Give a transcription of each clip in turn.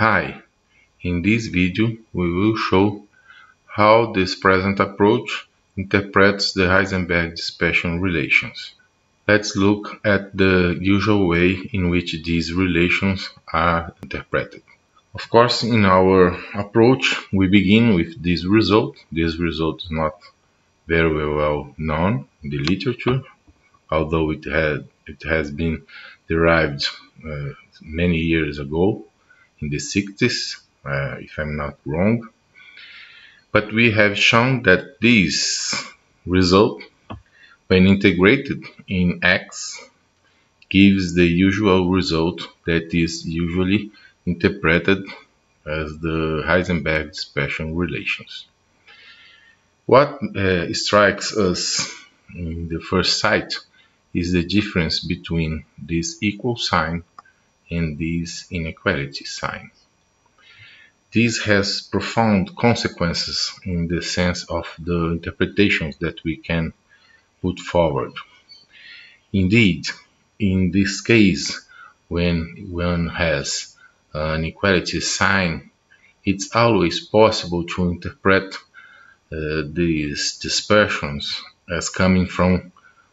Hi, in this video we will show how this present approach interprets the Heisenberg dispersion relations. Let's look at the usual way in which these relations are interpreted. Of course, in our approach we begin with this result. This result is not very well known in the literature, although it has been derived many years ago, in the 60s, if I'm not wrong. But we have shown that this result, when integrated in X, gives the usual result that is usually interpreted as the Heisenberg dispersion relations. What strikes us in the first sight is the difference between this equal sign and this inequality sign. This has profound consequences in the sense of the interpretations that we can put forward. Indeed, in this case, when one has an equality sign, it's always possible to interpret these dispersions as coming from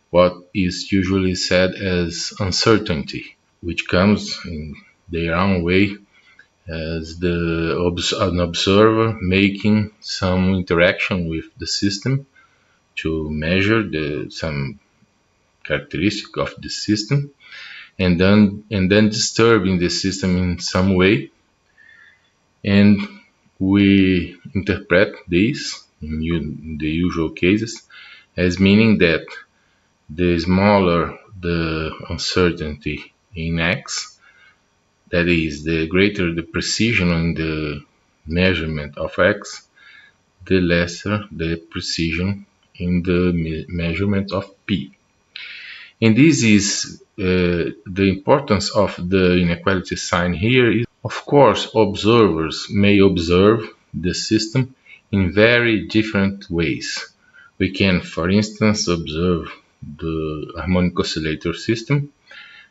what is usually said as uncertainty, which comes in their own way as an observer making some interaction with the system to measure some characteristic of the system, and then disturbing the system in some way, and we interpret this in the usual cases as meaning that the smaller the uncertainty in X, that is, the greater the precision in the measurement of X, the lesser the precision in the measurement of P. And this is the importance of the inequality sign here is, of course, observers may observe the system in very different ways. We can, for instance, observe the harmonic oscillator system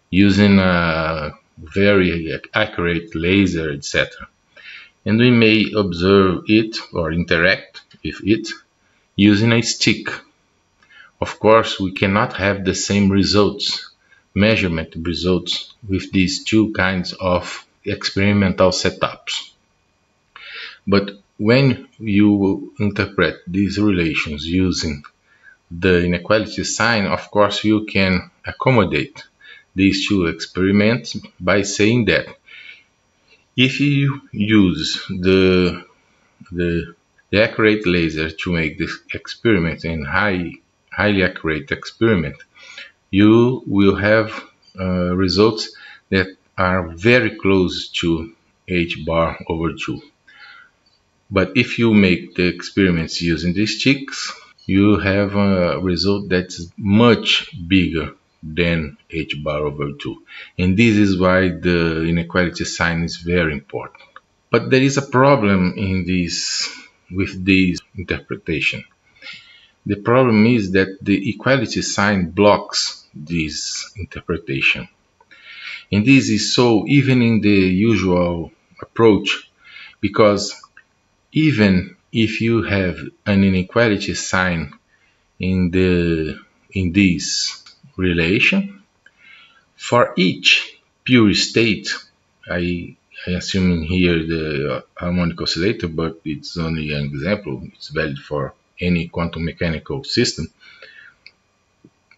using a very accurate laser, etc. And we may observe it or interact with it using a stick. Of course, we cannot have the same results, measurement results, with these two kinds of experimental setups. But when you interpret these relations using the inequality sign, of course, you can accommodate these two experiments by saying that if you use the accurate laser to make this experiment and highly accurate experiment, you will have results that are very close to h bar over 2. But if you make the experiments using the sticks, you have a result that's much bigger than h bar over 2. And this is why the inequality sign is very important. But there is a problem with this interpretation. The problem is that the equality sign blocks this interpretation. And this is so even in the usual approach, because even if you have an inequality sign in this relation, for each pure state, I assuming here the harmonic oscillator, but it's only an example, it's valid for any quantum mechanical system.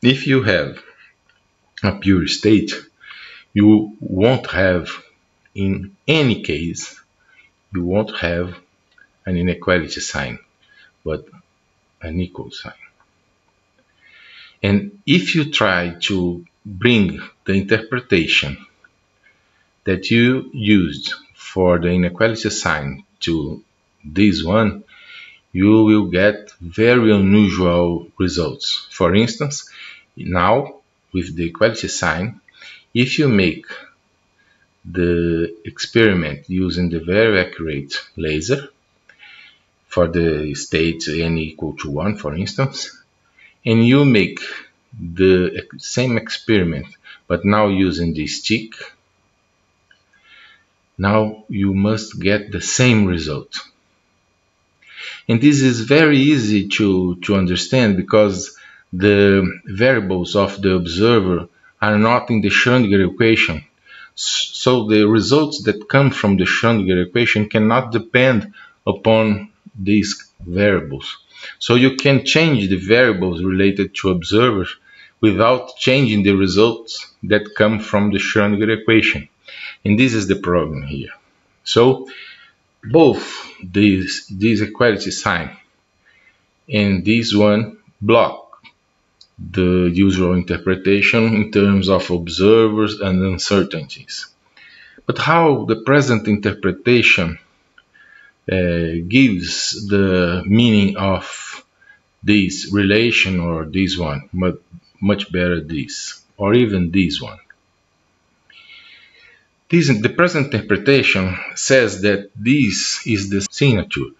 If you have a pure state, you won't have, in any case, you won't have an inequality sign, but an equal sign. And if you try to bring the interpretation that you used for the inequality sign to this one, you will get very unusual results. For instance, now with the equality sign, if you make the experiment using the very accurate laser for the state n equal to 1, for instance, and you make the same experiment but now using the stick, Now you must get the same result. And this is very easy to understand because the variables of the observer are not in the Schrödinger equation. So the results that come from the Schrödinger equation cannot depend upon these variables. So you can change the variables related to observers without changing the results that come from the Schrödinger equation. And this is the problem here. So both this equality sign and this one block the usual interpretation in terms of observers and uncertainties. But how the present interpretation gives the meaning of this relation or this one, much better this, or even this one. The present interpretation says that this is the signature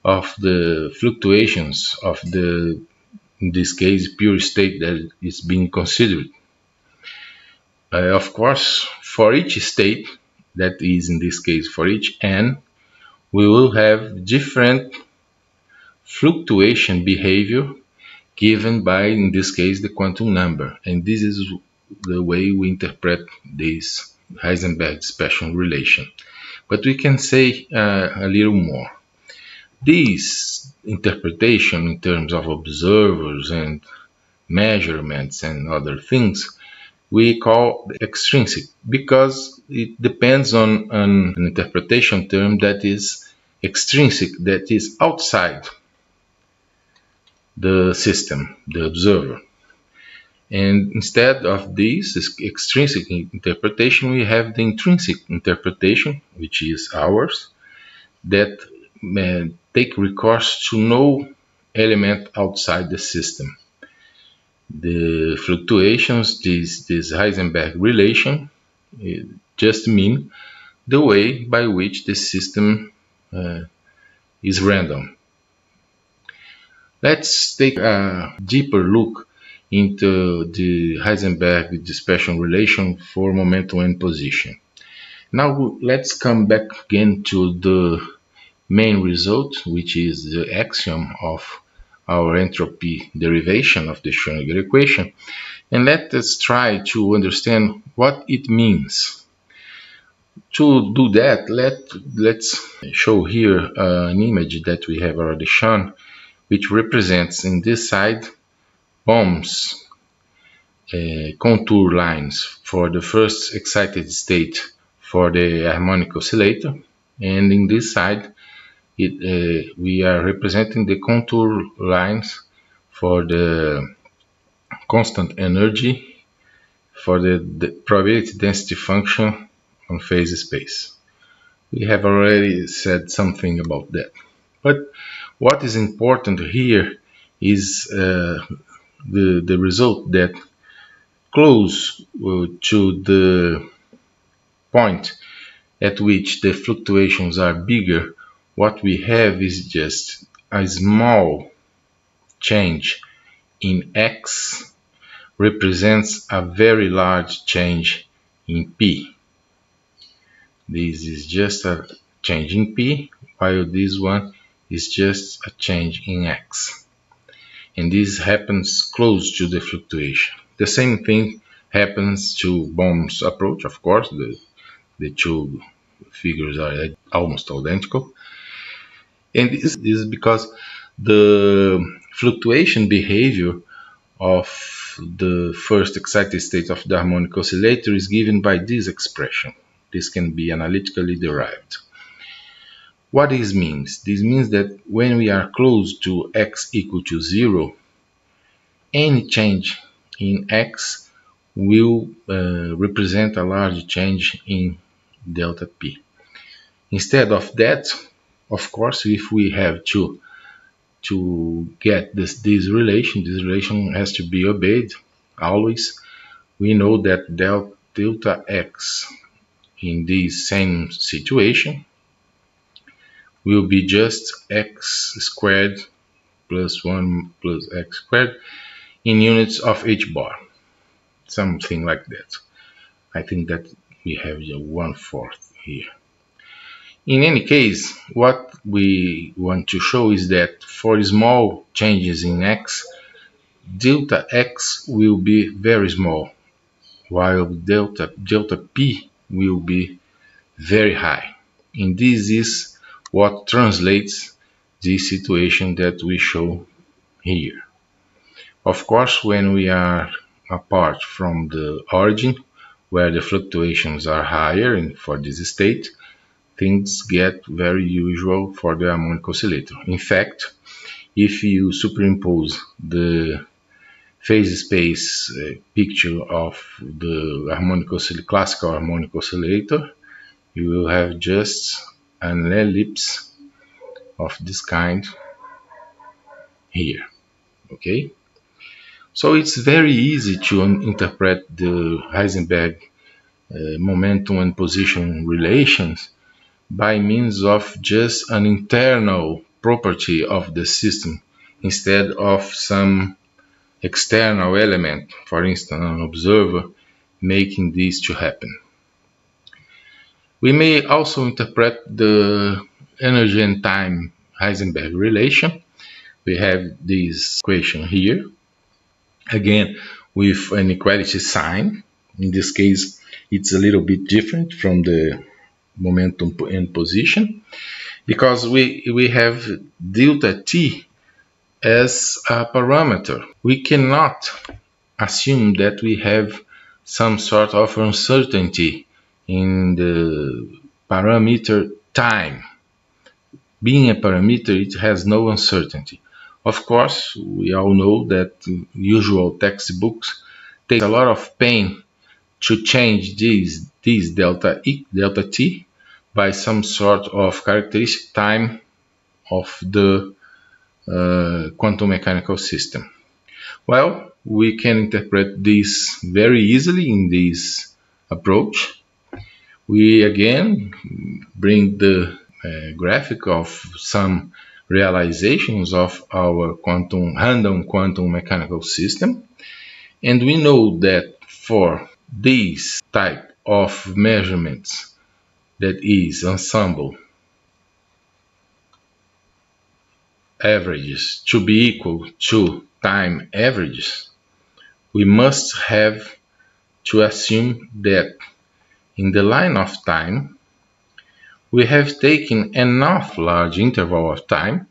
of the fluctuations of the, in this case, pure state that is being considered. Of course, for each state, that is in this case for each n, we will have different fluctuation behavior given by, in this case, the quantum number. And this is the way we interpret this Heisenberg dispersion relation. But we can say a little more. This interpretation in terms of observers and measurements and other things we call extrinsic because it depends on an interpretation term that is extrinsic, that is outside the system, the observer. And instead of this extrinsic interpretation, we have the intrinsic interpretation, which is ours, that take recourse to no element outside the system. The fluctuations, this Heisenberg relation, just mean the way by which the system is random. Let's take a deeper look into the Heisenberg dispersion relation for momentum and position. Now let's come back again to the main result, which is the axiom of our entropy derivation of the Schrödinger equation, and let us try to understand what it means. To do that, let's show here an image that we have already shown, which represents in this side Bohm's contour lines for the first excited state for the harmonic oscillator, and in this side we are representing the contour lines for the constant energy for the probability density function on phase space. We have already said something about that. But what is important here is the result that close to the point at which the fluctuations are bigger, what we have is just a small change in x represents a very large change in p. This is just a change in p, while this one is just a change in x. And this happens close to the fluctuation. The same thing happens to Bohm's approach, of course, the two figures are almost identical. And this is because the fluctuation behavior of the first excited state of the harmonic oscillator is given by this expression. This can be analytically derived. What this means? This means that when we are close to x equal to 0, any change in x will represent a large change in delta p. Instead of that, of course, if we have to get this relation has to be obeyed always. We know that delta x in this same situation will be just x squared plus 1 plus x squared in units of h bar, something like that. I think that we have 1/4 here. In any case, what we want to show is that for small changes in x, delta x will be very small, while delta p will be very high. And this is what translates this situation that we show here. Of course, when we are apart from the origin, where the fluctuations are higher and for this state, things get very usual for the harmonic oscillator. In fact, if you superimpose the phase space picture of the classical harmonic oscillator, you will have just an ellipse of this kind here. Okay, so it's very easy to interpret the Heisenberg momentum and position relations by means of just an internal property of the system instead of some external element, for instance, an observer making this to happen. We may also interpret the energy and time Heisenberg relation. We have this equation here, again with an equality sign. In this case, it's a little bit different from the momentum and position, because we have delta t as a parameter. We cannot assume that we have some sort of uncertainty in the parameter time. Being a parameter, it has no uncertainty. Of course, we all know that usual textbooks take a lot of pain to change this delta t by some sort of characteristic time of the quantum mechanical system. Well, we can interpret this very easily in this approach. We again bring the graphic of some realizations of our random quantum mechanical system, and we know that for this type of measurements, that is ensemble averages, to be equal to time averages, we must have to assume that in the line of time we have taken enough large interval of time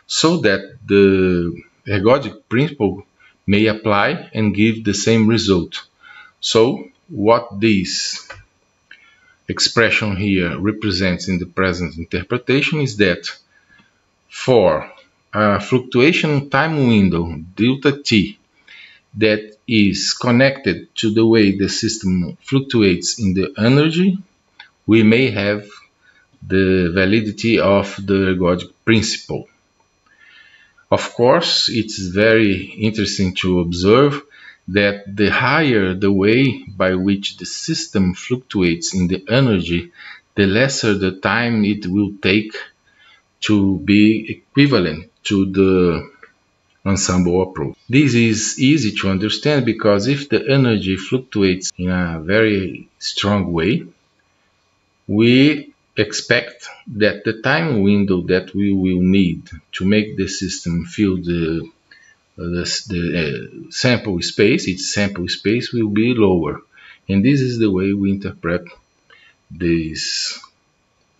so that the ergodic principle may apply and give the same result. So what this expression here represents in the present interpretation is that for a fluctuation time window delta t that is connected to the way the system fluctuates in the energy, we may have the validity of the ergodic principle. Of course, it's very interesting to observe that the higher the way by which the system fluctuates in the energy, the lesser the time it will take to be equivalent to the ensemble approach. This is easy to understand because if the energy fluctuates in a very strong way, we expect that the time window that we will need to make the system fill the sample space, its sample space will be lower. And this is the way we interpret this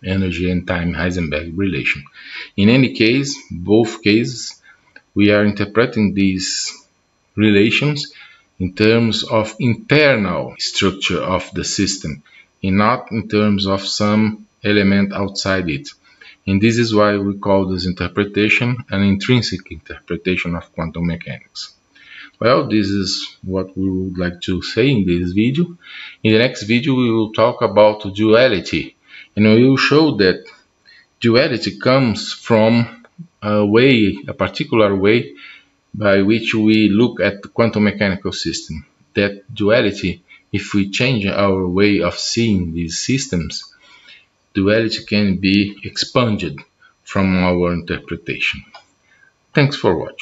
energy and time Heisenberg relation. In any case, both cases, we are interpreting these relations in terms of internal structure of the system and not in terms of some element outside it. And this is why we call this interpretation an intrinsic interpretation of quantum mechanics. Well, this is what we would like to say in this video. In the next video, we will talk about duality, and we will show that duality comes from a particular way by which we look at the quantum mechanical system. That duality, if we change our way of seeing these systems, duality can be expunged from our interpretation. Thanks for watching.